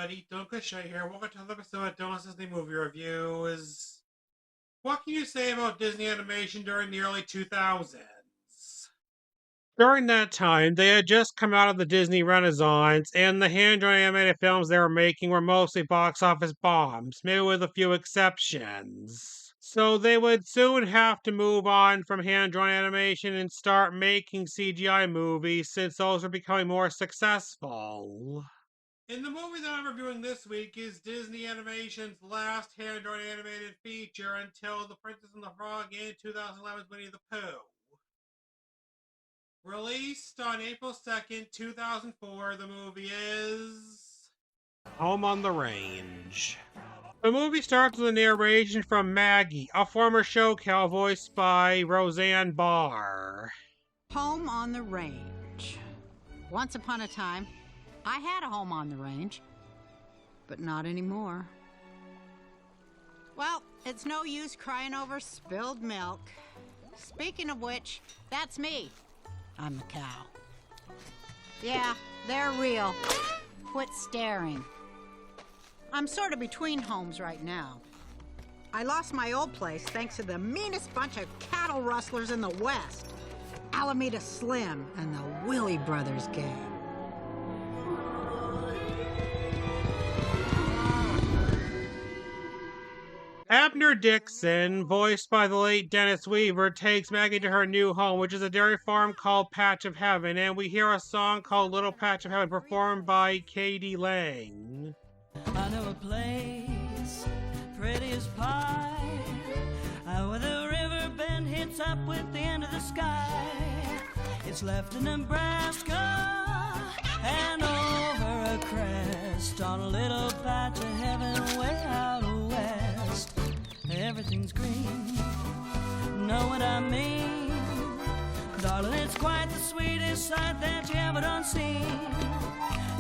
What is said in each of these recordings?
everybody, Don Cliche here. Welcome to another episode of Don's Disney Movie Reviews. What can you say about Disney animation during the early 2000s? During that time, they had just come out of the Disney Renaissance, and the hand-drawn animated films they were making were mostly box office bombs, maybe with a few exceptions. So they would soon have to move on from hand-drawn animation and start making CGI movies since those were becoming more successful. And the movie that I'm reviewing this week is Disney Animation's last hand-drawn animated feature until The Princess and the Frog and 2011's Winnie the Pooh. Released on April 2nd, 2004, the movie is Home on the Range. The movie starts with a narration from Maggie, a former show cow voiced by Roseanne Barr. Home on the Range. Once upon a time, I had a home on the range, but not anymore. Well, it's no use crying over spilled milk. Speaking of which, that's me. I'm the cow. Yeah, they're real. Quit staring. I'm sort of between homes right now. I lost my old place thanks to the meanest bunch of cattle rustlers in the West. Alameda Slim and the Willie Brothers gang. Abner Dixon, voiced by the late Dennis Weaver, takes Maggie to her new home, which is a dairy farm called Patch of Heaven, and we hear a song called Little Patch of Heaven performed by Katie Lang. I know a place, pretty as pie, where the river bend hits up with the end of the sky. It's left in Nebraska and over a crest on a little patch of heaven way out west. Everything's green, know what I mean? Darling, it's quite the sweetest sight that you ever done seen.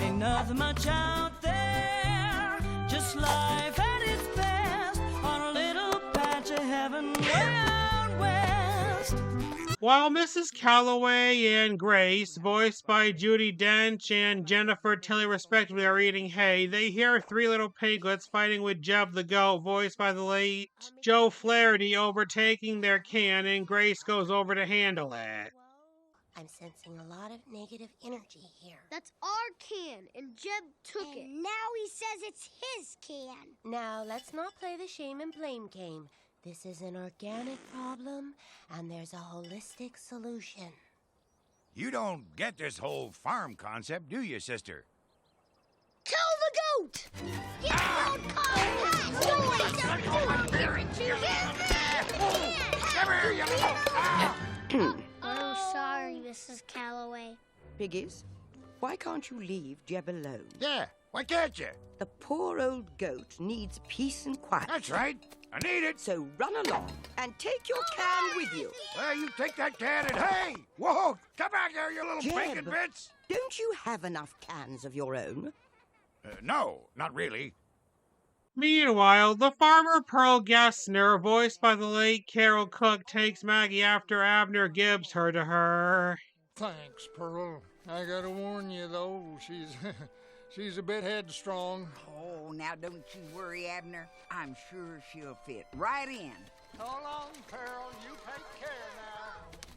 Ain't nothing much out there, just life at its best on a little patch of heaven way out west. While Mrs. Calloway and Grace, voiced by Judi Dench and Jennifer Tilly respectively, are eating hay, they hear three little piglets fighting with Jeb the goat, voiced by the late Joe Flaherty, overtaking their can, and Grace goes over to handle it. I'm sensing a lot of negative energy here. That's our can, and Jeb took it. Now he says it's his can. Now, let's not play the shame and blame game. This is an organic problem, and there's a holistic solution. You don't get this whole farm concept, do you, sister? Kill the goat! Get out, Oh, sorry, Mrs. Calloway. Piggies, why can't you leave Jeb alone? Yeah, why can't you? The poor old goat needs peace and quiet. That's right. I need it. So run along and take your can with you. Well, you take that can and hey! Whoa! Come back here, you little Jeb. bacon bits! Don't you have enough cans of your own? No, not really. Meanwhile, the farmer Pearl Gessner, voiced by the late Carol Cook, takes Maggie after Abner gives her to her. Thanks, Pearl. I gotta warn you, though, she's a bit headstrong. Oh, now don't you worry, Abner. I'm sure she'll fit right in. So long, Pearl. You take care now.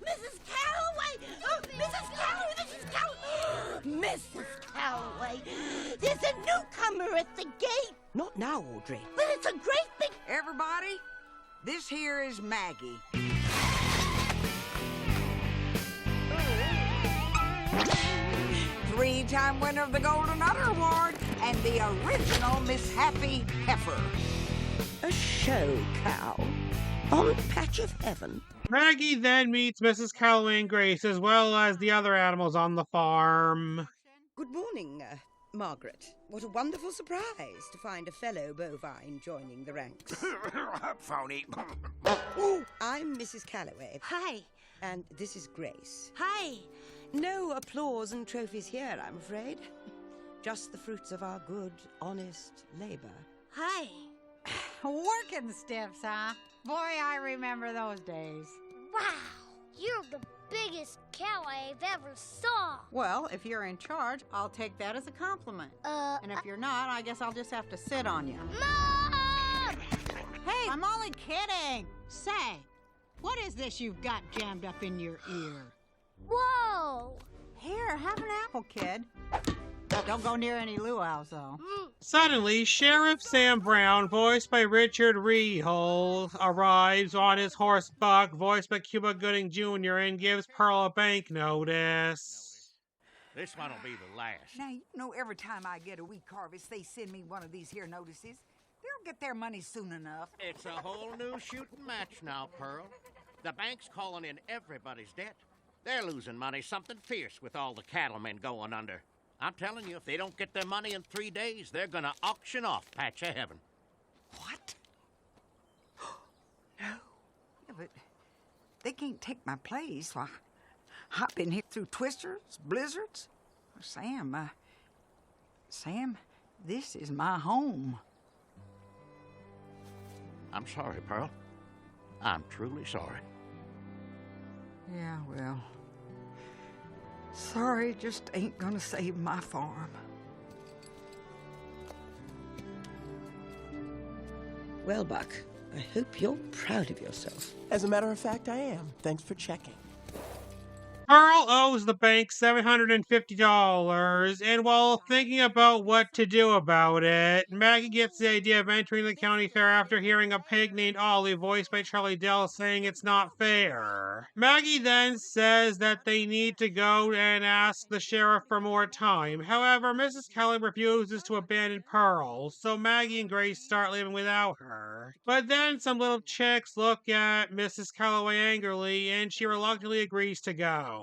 Mrs. Calloway! Oh, Mrs. Calloway! Mrs. Calloway! Mrs. Calloway! There's a newcomer at the gate! Not now, Audrey. But it's a great big... Everybody, this here is Maggie. Three-time winner of the Golden Udder Award and the original Miss Happy Heifer. A show cow on Patch of Heaven. Maggie then meets Mrs. Calloway and Grace, as well as the other animals on the farm. Good morning, Margaret. What a wonderful surprise to find a fellow bovine joining the ranks. Phony. I'm Mrs. Calloway. Hi. And this is Grace. Hi. No applause and trophies here, I'm afraid. Just the fruits of our good, honest labor. Hi. Working stiffs, huh? Boy, I remember those days. Wow! You're the biggest cow I've ever saw. Well, if you're in charge, I'll take that as a compliment. And if you're not, I guess I'll just have to sit on you. Mom! Hey, I'm only kidding. Say, what is this you've got jammed up in your ear? Whoa! Here, have an apple, kid. Don't go near any luau's, though. Suddenly, Sheriff Sam Brown, voiced by Richard Rehol, arrives on his horse Buck, voiced by Cuba Gooding Jr., and gives Pearl a bank notice. This one'll be the last. Now, you know every time I get a weak harvest, they send me one of these here notices. They'll get their money soon enough. It's a whole new shooting match now, Pearl. The bank's calling in everybody's debt. They're losing money something fierce with all the cattlemen going under. I'm telling you, if they don't get their money in 3 days, they're gonna auction off Patch of Heaven. What? No. Yeah, but they can't take my place. Why, I've been here through twisters, blizzards. Sam, this is my home. I'm sorry, Pearl. I'm truly sorry. Yeah, well, sorry just ain't gonna save my farm. Well, Buck, I hope you're proud of yourself. As a matter of fact, I am. Thanks for checking. Pearl owes the bank $750, and while thinking about what to do about it, Maggie gets the idea of entering the county fair after hearing a pig named Ollie, voiced by Charlie Dell, saying it's not fair. Maggie then says that they need to go and ask the sheriff for more time. However, Mrs. Kelly refuses to abandon Pearl, so Maggie and Grace start living without her. But then some little chicks look at Mrs. Calloway angrily, and she reluctantly agrees to go.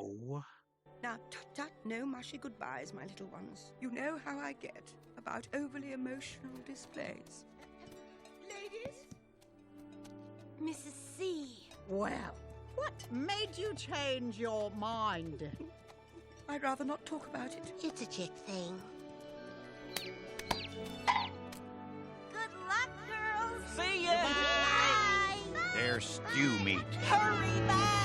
Now, tut-tut, no mushy goodbyes, my little ones. You know how I get about overly emotional displays. Ladies? Mrs. C. Well, what made you change your mind? I'd rather not talk about it. It's a chick thing. Good luck, girls. See ya! Bye. There's stew meat. Hurry back.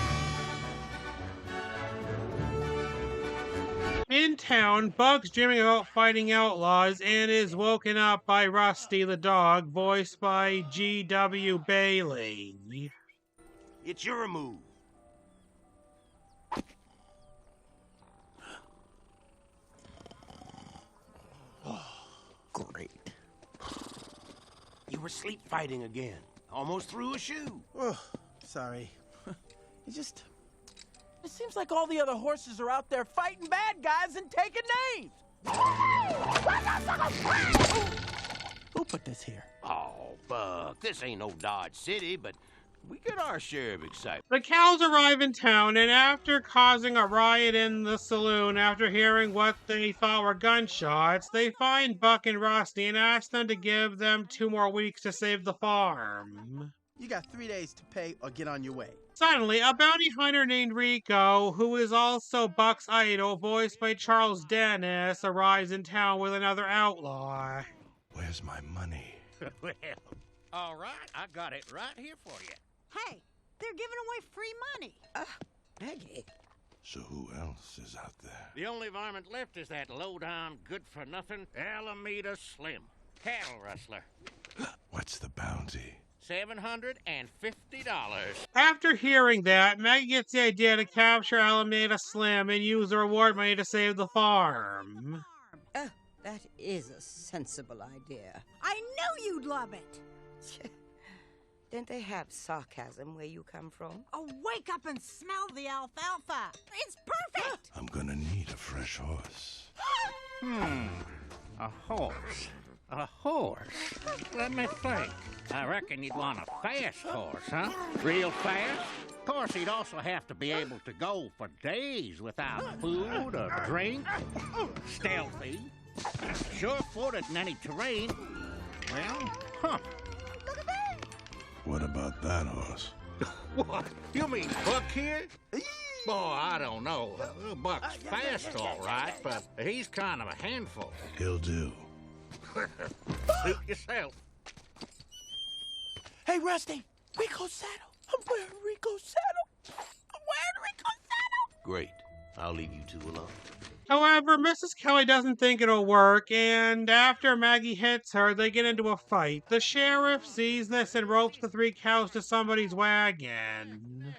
In town, Buck's dreaming about fighting outlaws and is woken up by Rusty the dog, voiced by G.W. Bailey. It's your move. Oh, great. You were sleep fighting again. Almost threw a shoe. Oh, sorry. It seems like all the other horses are out there fighting bad guys and taking names. Who put this here? Oh, Buck, this ain't no Dodge City, but we get our share of excitement. The cows arrive in town, and after causing a riot in the saloon after hearing what they thought were gunshots, they find Buck and Rusty and ask them to give them 2 more weeks to save the farm. You got 3 days to pay or get on your way. Suddenly, a bounty hunter named Rico, who is also Buck's idol, voiced by Charles Dennis, arrives in town with another outlaw. Where's my money? Well, all right, I got it right here for you. Hey, they're giving away free money. Maggie. So who else is out there? The only varmint left is that low-down, good-for-nothing Alameda Slim, cattle rustler. What's the bounty? $750. After hearing that, Maggie gets the idea to capture Alameda Slim and use the reward money to save the farm. Oh, that is a sensible idea. I knew you'd love it. Don't they have sarcasm where you come from? Oh, wake up and smell the alfalfa. It's perfect. I'm gonna need a fresh horse. A horse. A horse? Let me think. I reckon you'd want a fast horse, huh? Real fast? Of course, he'd also have to be able to go for days without food or drink. Stealthy. Sure-footed in any terrain. Well, What about that horse? What? You mean Buck here? Boy, I don't know. Buck's fast, all right, but he's kind of a handful. He'll do. Suit yourself. Hey, Rusty, Rico's saddle. I'm wearing Rico's saddle. Great. I'll leave you two alone. However, Mrs. Kelly doesn't think it'll work, and after Maggie hits her, they get into a fight. The sheriff sees this and ropes the 3 cows to somebody's wagon.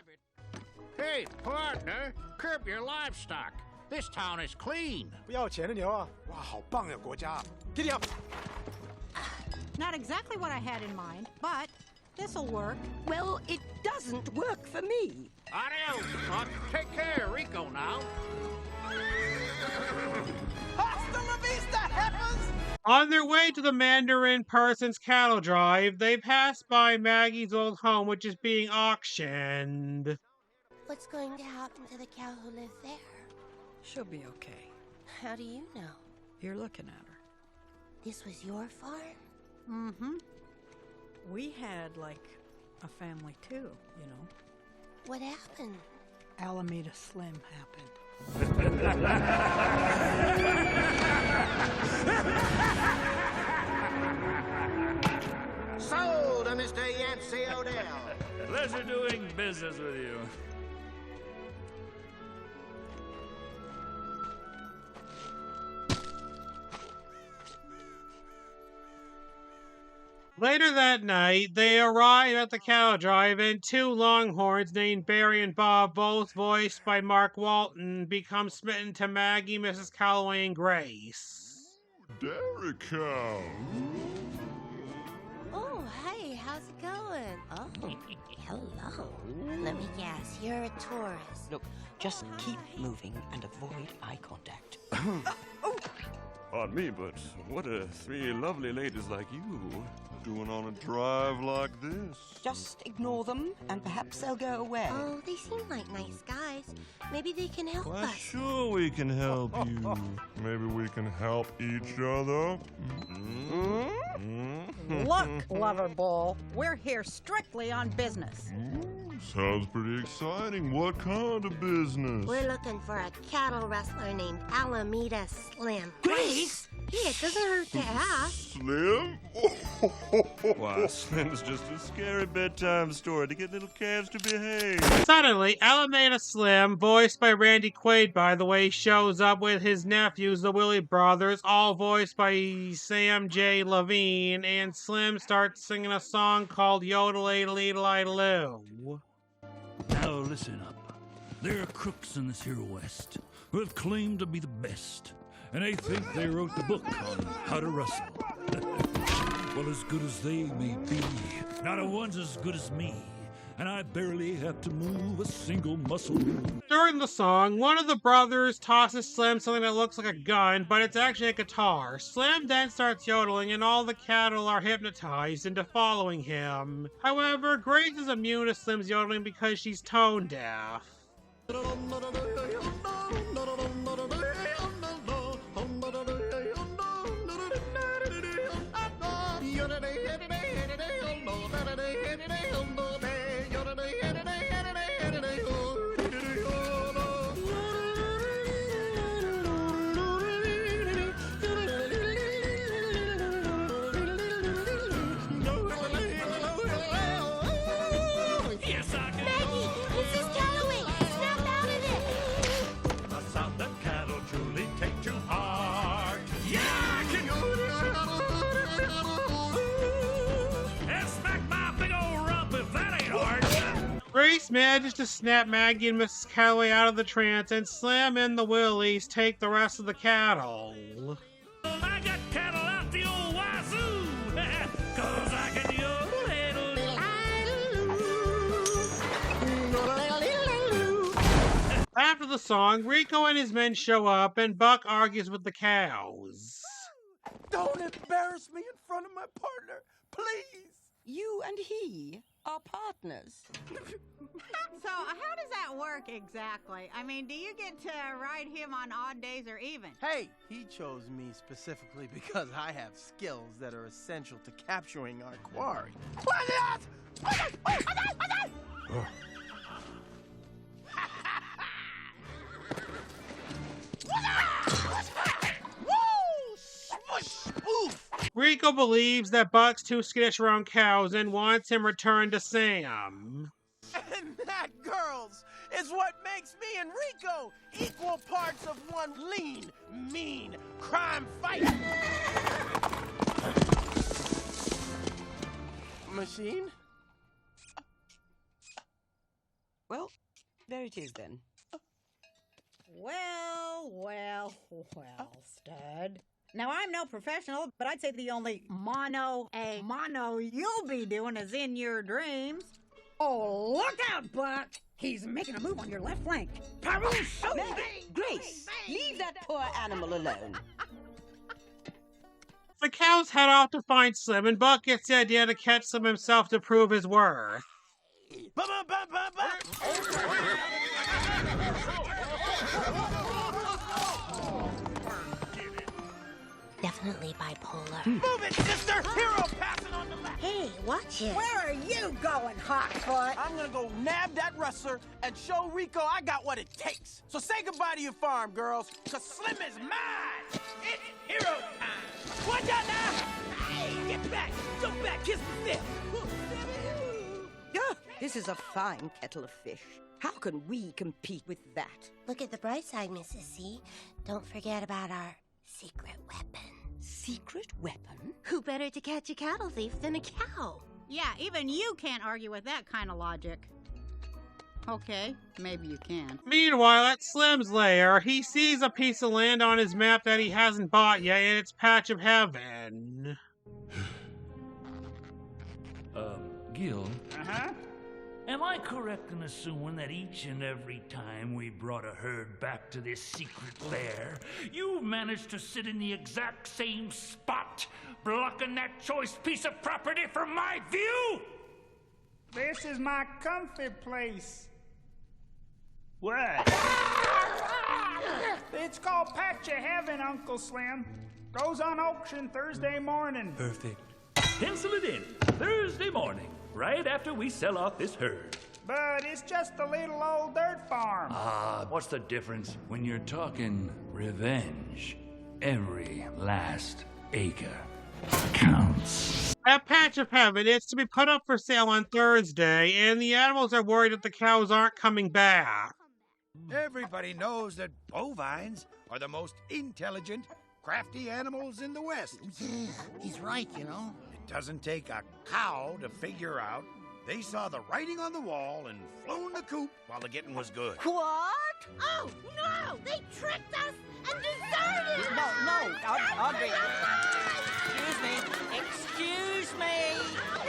Hey, partner, curb your livestock. This town is clean. 不要钱的牛啊！哇，好棒呀，国家！Giddy up！ Not exactly what I had in mind, but this'll work. Well, it doesn't work for me. Adios, son. Take care, Rico, now. Hasta la vista, heifers! On their way to the Mandarin person's cattle drive, they pass by Maggie's old home, which is being auctioned. What's going to happen to the cow who lived there? She'll be okay. How do you know? You're looking at her. This was your farm? Mm-hmm. We had, like, a family, too, you know. What happened? Alameda Slim happened. Sold to Mr. Yancey Odell. Pleasure doing business with you. Later that night, they arrive at the cattle drive, and 2 Longhorns named Barry and Bob, both voiced by Mark Walton, become smitten to Maggie, Mrs. Calloway, and Grace. Dairy cow. Oh, hey, how's it going? Oh, hello. Let me guess, you're a tourist. Look, just keep moving and avoid eye contact. Pardon me, but what are 3 lovely ladies like you doing on a drive like this? Just ignore them, and perhaps they'll go away. Oh, they seem like nice guys. Maybe they can help Why, us. sure we can help you. Maybe we can help each other. Look, Loverball, we're here strictly on business. Sounds pretty exciting. What kind of business? We're looking for a cattle rustler named Alameda Slim. Grace? Yeah, it doesn't hurt to ask. Slim? Why, Slim's just a scary bedtime story to get little calves to behave. Suddenly, Alameda Slim, voiced by Randy Quaid, by the way, shows up with his nephews, the Willie Brothers, all voiced by Sam J. Levine, and Slim starts singing a song called Yodel-a-Lee-Loo. Now listen up. There are crooks in this here West who have claimed to be the best, and they think they wrote the book on how to wrestle. Well, as good as they may be, not a one's as good as me, and I barely have to move a single muscle. During the song, one of the brothers tosses Slim something that looks like a gun, but it's actually a guitar. Slim then starts yodeling, and all the cattle are hypnotized into following him. However, Grace is immune to Slim's yodeling because she's tone deaf. Grace manages to snap Maggie and Mrs. Calloway out of the trance, and Slim and the Willies take the rest of the cattle. I got cattle out the old wazoo, 'cause I can After the song, Rico and his men show up, and Buck argues with the cows. Don't embarrass me in front of my partner, please. You and he are partners. So, how does that work exactly? I mean, do you get to ride him on odd days or even? Hey, he chose me specifically because I have skills that are essential to capturing our quarry. Rico believes that Buck's too skittish around cows and wants him returned to Sam. And fat girls is what makes me and Rico equal parts of one lean, mean crime fighter. Machine? Well, there it is then. Well, Stud. Now, I'm no professional, but I'd say the only mono you'll be doing is in your dreams. Oh, look out, Buck! He's making a move on your left flank. Grace, leave that poor animal alone. The cows head off to find Slim, and Buck gets the idea to catch Slim himself to prove his worth. Definitely bipolar. Move it, sister! Hero passing on the left! Hey, watch it. Where are you going, Hotfoot? I'm gonna go nab that rustler and show Rico I got what it takes. So say goodbye to your farm, girls, cause Slim is mine! It's hero time! Watch out now! Hey, get back! Jump back, kiss me still! Oh, this is a fine kettle of fish. How can we compete with that? Look at the bright side, Mrs. C. Don't forget about our secret weapon. Secret weapon? Who better to catch a cattle thief than a cow? Yeah, even you can't argue with that kind of logic. Okay, maybe you can. Meanwhile, at Slim's lair, he sees a piece of land on his map that he hasn't bought yet, and it's Patch of Heaven. Gil? Uh-huh? Am I correct in assuming that each and every time we brought a herd back to this secret lair, you managed to sit in the exact same spot, blocking that choice piece of property from my view? This is my comfy place. What? It's called Patch of Heaven, Uncle Slim. Goes on auction Thursday morning. Perfect. Pencil it in. Thursday morning, right after we sell off this herd. But it's just a little old dirt farm. Ah, what's the difference when you're talking revenge? Every last acre counts. At Patch of Heaven, it's to be put up for sale on Thursday, and the animals are worried that the cows aren't coming back. Everybody knows that bovines are the most intelligent, crafty animals in the West. He's right, you know. It doesn't take a cow to figure out they saw the writing on the wall and flown the coop while the getting was good. What? Oh, no! They tricked us and deserted us! No, Audrey. Excuse me!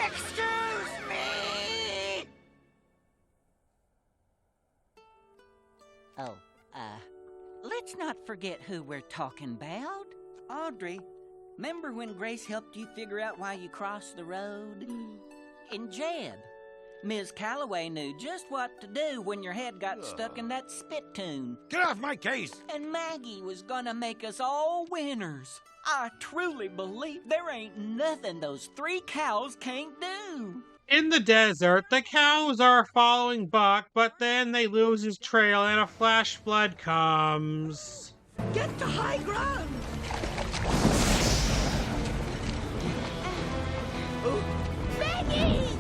Excuse me! Oh, let's not forget who we're talking about. Audrey, remember when Grace helped you figure out why you crossed the road? And Jeb, Ms. Calloway knew just what to do when your head got stuck in that spittoon. Get off my case! And Maggie was gonna make us all winners. I truly believe there ain't nothing those 3 cows can't do. In the desert, the cows are following Buck, but then they lose his trail and a flash flood comes. Get to high ground! Maggie!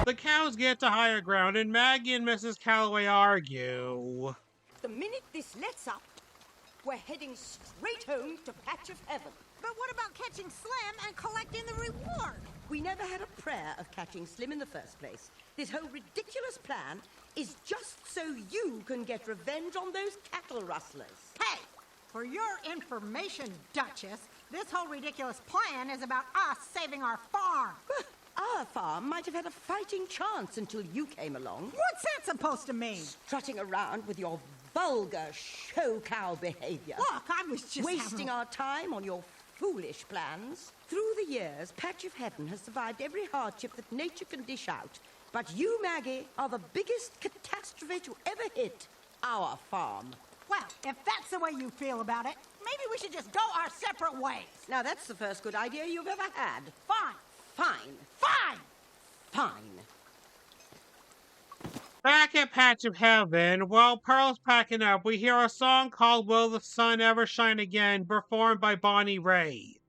The cows get to higher ground, and Maggie and Mrs. Calloway argue. The minute this lets up, we're heading straight home to Patch of Heaven. But what about catching Slim and collecting the reward? We never had a prayer of catching Slim in the first place. This whole ridiculous plan is just so you can get revenge on those cattle rustlers. Hey, for your information, Duchess, this whole ridiculous plan is about us saving our farm. Our farm might have had a fighting chance until you came along. What's that supposed to mean? Strutting around with your vulgar show cow behavior. Look, I was just wasting our time on your foolish plans. Through the years, Patch of Heaven has survived every hardship that nature can dish out. But you, Maggie, are the biggest catastrophe to ever hit our farm. Well, if that's the way you feel about it, maybe we should just go our separate ways. Now, that's the first good idea you've ever had. Fine. Fine. Fine! Fine. Back at Patch of Heaven, while Pearl's packing up, we hear a song called Will the Sun Ever Shine Again, performed by Bonnie Raitt.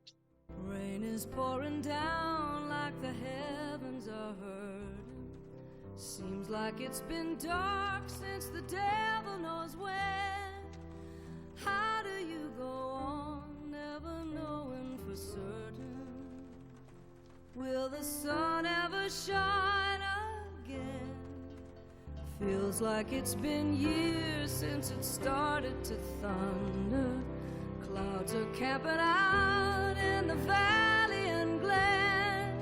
Rain is pouring down like the heavens are hurting. Seems like it's been dark since the devil knows when. How do you go on, never knowing for certain? Will the sun ever shine again? Feels like it's been years since it started to thunder. Clouds are camping out in the valley and glen.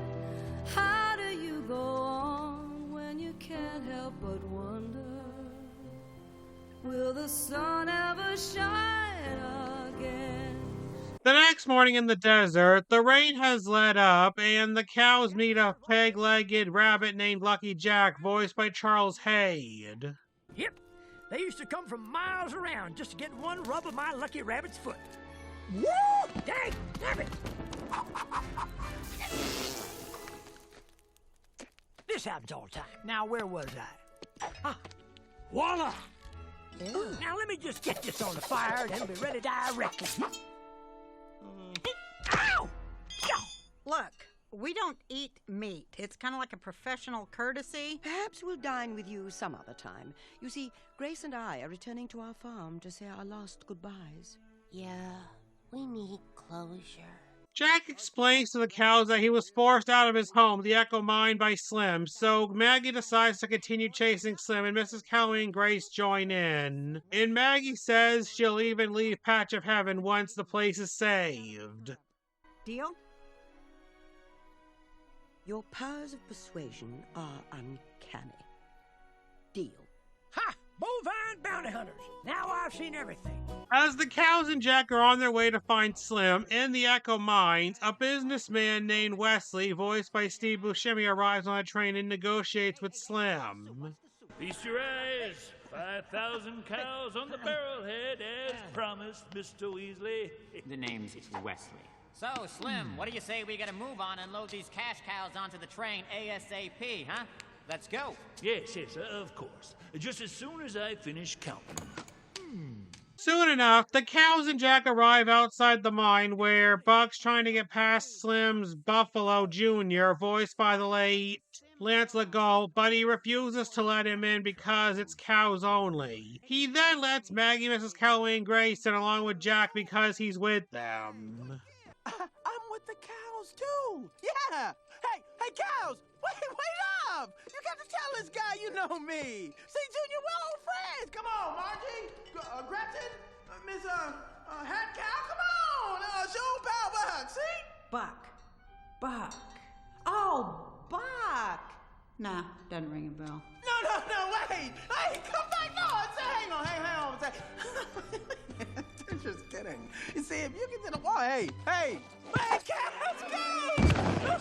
How do you go on when you can't help but wonder? Will the sun ever shine again? The next morning in the desert, the rain has let up, and the cows meet a peg-legged rabbit named Lucky Jack, voiced by Charles Hayde. Yep, they used to come from miles around just to get one rub of my lucky rabbit's foot. Woo! Dang, damn it! This happens all the time. Now, where was I? Ah, voila! Ooh. Now, let me just get this on the fire, then we'll be ready directly. Ow! Look, we don't eat meat. It's kind of like a professional courtesy. Perhaps we'll dine with you some other time. You see, Grace and I are returning to our farm to say our last goodbyes. Yeah, we need closure. Jack explains to the cows that he was forced out of his home, the Echo Mine, by Slim, so Maggie decides to continue chasing Slim, and Mrs. Calloway and Grace join in. And Maggie says she'll even leave Patch of Heaven once the place is saved. Deal? Your powers of persuasion are uncanny. Deal. Ha! Bovine bounty hunters. Now I've seen everything. As the cows and Jack are on their way to find Slim in the Echo Mines, a businessman named Wesley, voiced by Steve Buscemi, arrives on a train and negotiates with Slim. Feast your eyes. 5,000 cows on the barrelhead as promised, Mr. Weasley. The name's Wesley. So, Slim, what do you say we get a move on and load these cash cows onto the train ASAP, huh? Let's go. Yes, of course. Just as soon as I finish counting. Soon enough, the cows and Jack arrive outside the mine where Buck's trying to get past Slim's Buffalo Jr., voiced by the late Lance Legault, but he refuses to let him in because it's cows only. He then lets Maggie, Mrs. Calloway, and Grace in along with Jack because he's with them. I'm with the cows, too. Yeah. Hey, cows. Wait up. You got to tell this guy you know me. See, Junior, we're old friends. Come on, Margie. Gretchen. Miss, Hat Cow. Come on. Show Pal Buck. See? Buck. Oh, Buck. Nah, doesn't ring a bell. No, wait. Hey, come back. No, hang on. Just kidding. You see, if you get to the wall, hey, cows, go!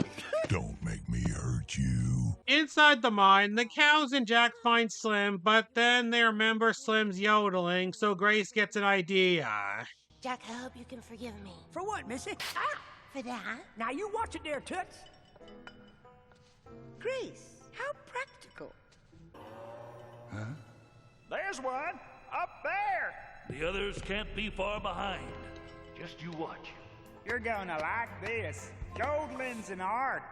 Don't make me hurt you. Inside the mine, the cows and Jack find Slim, but then they remember Slim's yodeling, so Grace gets an idea. Jack, I hope you can forgive me. For what, Missy? Ah! For that? Now you watch it there, Toots. Grace, how practical. Huh? There's one. Up there. The others can't be far behind. Just you watch. You're gonna like this. Yodeling's an art.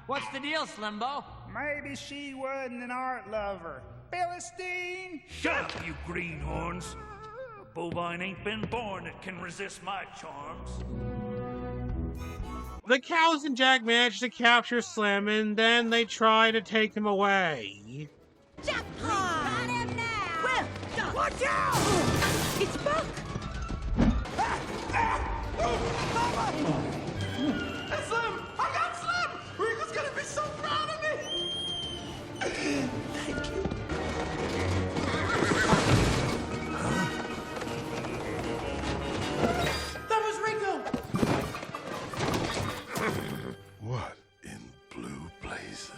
What's the deal, Slimbo? Maybe she wasn't an art lover. Philistine! Shut up, you greenhorns! A bovine ain't been born that can resist my charms. The cows and Jack manage to capture Slim, and then they try to take him away. Jackpot! Got him now! Well, watch out! It's Buck! Hey, Slim! I got Slim! Rico's gonna be so proud of me! Thank you. That was Rico! What? places.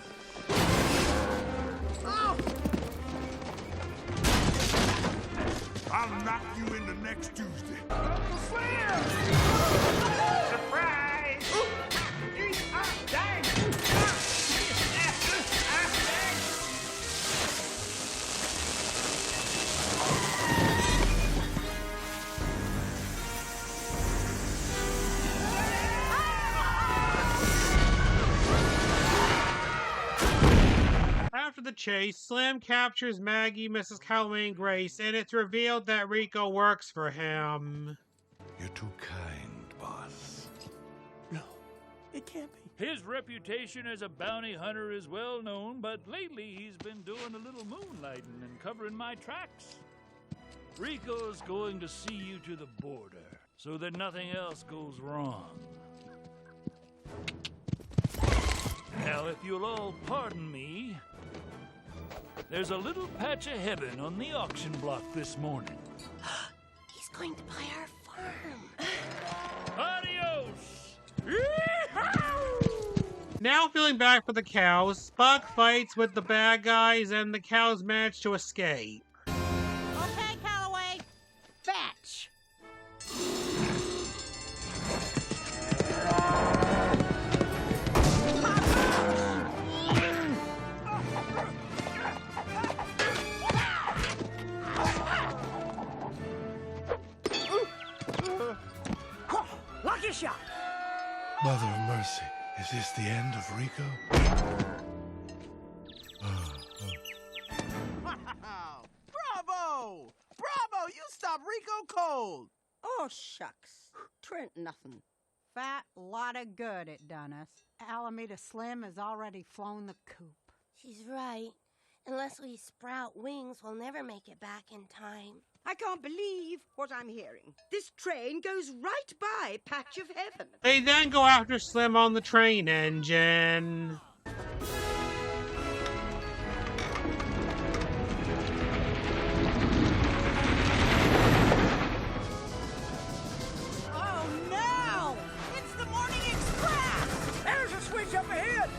I'll knock you into next Tuesday. Uncle Slim! Surprise! Dang! After the chase, Slim captures Maggie, Mrs. Calloway, and Grace, and it's revealed that Rico works for him. You're too kind, boss. No, it can't be. His reputation as a bounty hunter is well known, but lately he's been doing a little moonlighting and covering my tracks. Rico's going to see you to the border so that nothing else goes wrong. Now, if you'll all pardon me, there's a little patch of heaven on the auction block this morning. He's going to buy our farm. Adios! Now feeling bad for the cows, Buck fights with the bad guys and the cows manage to escape. Okay, Calloway. Fetch. Lucky shot! Mother of mercy, is this the end of Rico? Wow! Bravo! Bravo! You stopped Rico cold! Oh, shucks. Trent nothing. Fat lot of good it done us. Alameda Slim has already flown the coop. She's right. Unless we sprout wings, we'll never make it back in time. I can't believe what I'm hearing. This train goes right by Patch of Heaven. They then go after Slim on the train engine. Oh no! It's the Morning Express! There's a switch up ahead!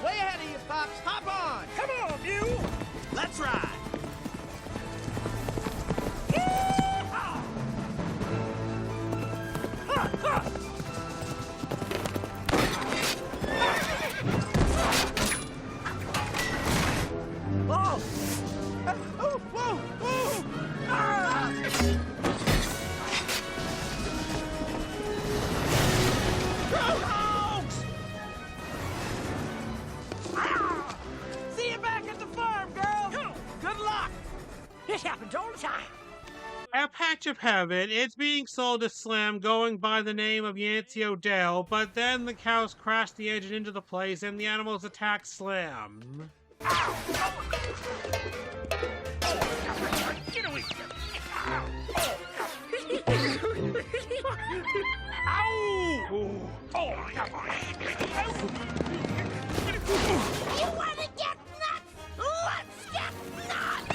Way ahead of you, Pops. Hop on! Come on, you! Let's ride! Whoa! Oh, whoa! Whoa! Ah! Dogs! Ah! See you back at the farm, girl! Good luck! This happens all the time. At Patch of Heaven, it's being sold to Slim going by the name of Yancey Odell, but then the cows crash the engine into the place and the animals attack Slim. Get away! You want to get nuts? Let's get nuts!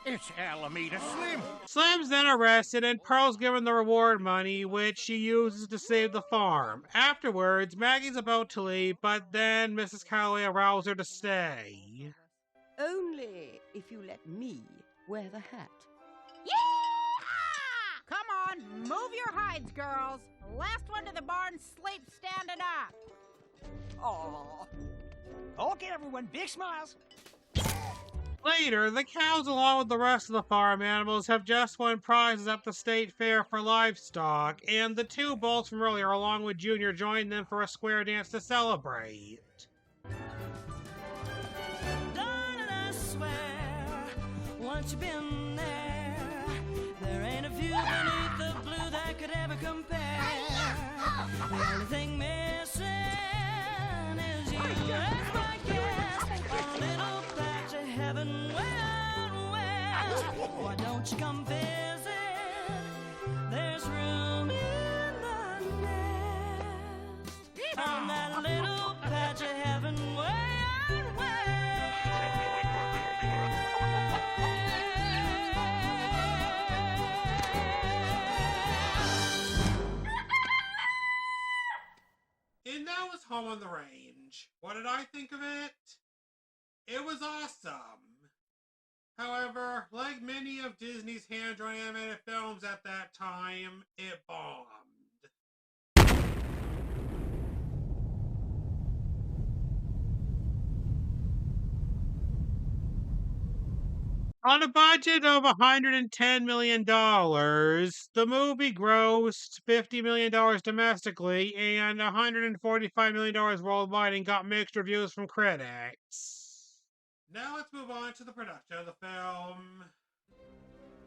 It's Alameda Slim. Slim's then arrested and Pearl's given the reward money, which she uses to save the farm. Afterwards, Maggie's about to leave, but then Mrs. Calloway arouses her to stay. Only if you let me wear the hat. Come on, move your hides, girls. Last one to the barn sleeps standing up. Oh. Okay, everyone, big smiles. Later, the cows, along with the rest of the farm animals, have just won prizes at the state fair for livestock, and the two bulls from earlier, along with Junior, join them for a square dance to celebrate. Darling, I swear, once you've been there, there ain't a view beneath the blue that could ever compare. The only thing missing is you as my guest on a little patch of heaven way out west. Why don't you come visit? There's room in the nest on that little patch of heaven way out west. Home on the Range. What did I think of it? It was awesome. However, like many of Disney's hand-drawn animated films at that time, it bombed. On a budget of $110 million, the movie grossed $50 million domestically and $145 million worldwide and got mixed reviews from critics. Now let's move on to the production of the film.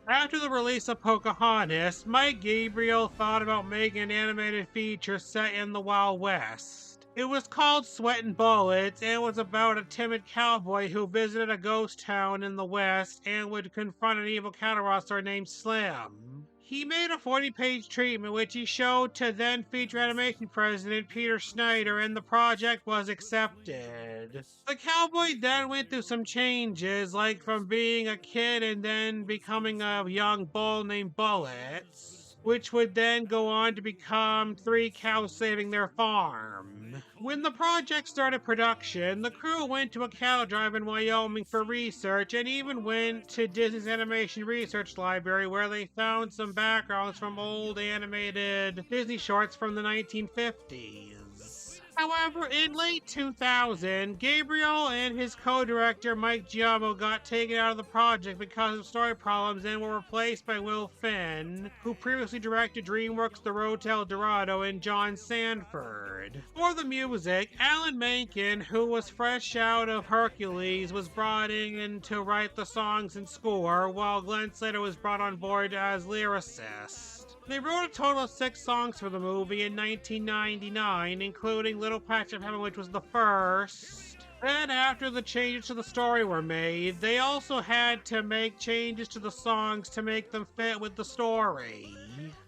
After the release of Pocahontas, Mike Gabriel thought about making an animated feature set in the Wild West. It was called Sweat and Bullets, and was about a timid cowboy who visited a ghost town in the West and would confront an evil cattle rustler named Slim. He made a 40-page treatment which he showed to then feature animation president Peter Schneider, and the project was accepted. The cowboy then went through some changes, like from being a kid and then becoming a young bull named Bullets, which would then go on to become 3 cows saving their farm. When the project started production, the crew went to a cattle drive in Wyoming for research and even went to Disney's Animation Research Library where they found some backgrounds from old animated Disney shorts from the 1950s. However, in late 2000, Gabriel and his co-director Mike Giamo got taken out of the project because of story problems and were replaced by Will Finn, who previously directed DreamWorks' The Road to El Dorado, and John Sanford. For the music, Alan Menken, who was fresh out of Hercules, was brought in to write the songs and score, while Glenn Slater was brought on board as lyricist. They wrote a total of 6 songs for the movie in 1999, including Little Patch of Heaven, which was the first. Then after the changes to the story were made, they also had to make changes to the songs to make them fit with the story.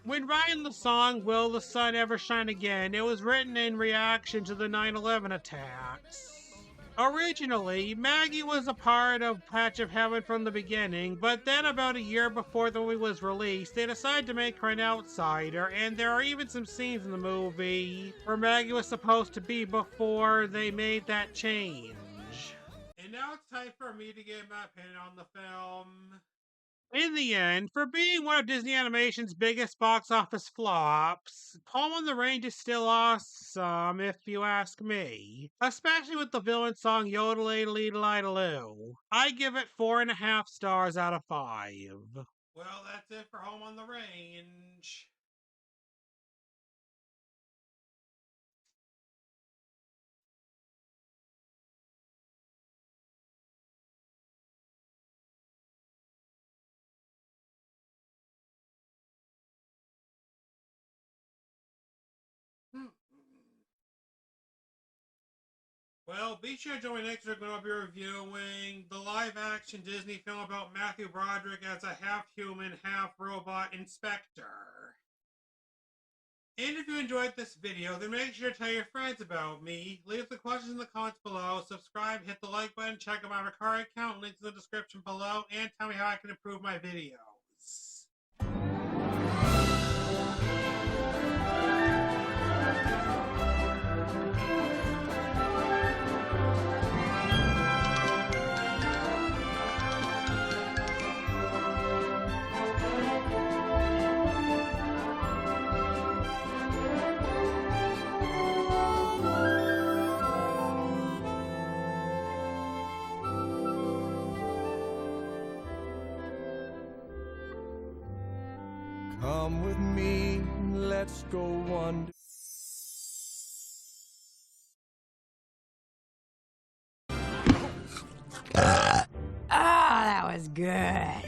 When writing the song, Will the Sun Ever Shine Again, it was written in reaction to the 9/11 attacks. Originally, Maggie was a part of Patch of Heaven from the beginning, but then about a year before the movie was released, they decided to make her an outsider, and there are even some scenes in the movie where Maggie was supposed to be before they made that change. And now it's time for me to give my opinion on the film. In the end, for being one of Disney Animation's biggest box office flops, Home on the Range is still awesome if you ask me. Especially with the villain song Yodel-a-dee-dee-dee-dee-doo. I give it 4.5 stars out of 5. Well, that's it for Home on the Range. Well, be sure to join me next week when I'll be reviewing the live-action Disney film about Matthew Broderick as a half-human, half-robot inspector. And if you enjoyed this video, then make sure to tell your friends about me, leave the questions in the comments below, subscribe, hit the like button, check out my Mercari account, links in the description below, and tell me how I can improve my videos. Come with me, let's go wander. Ah, that was good.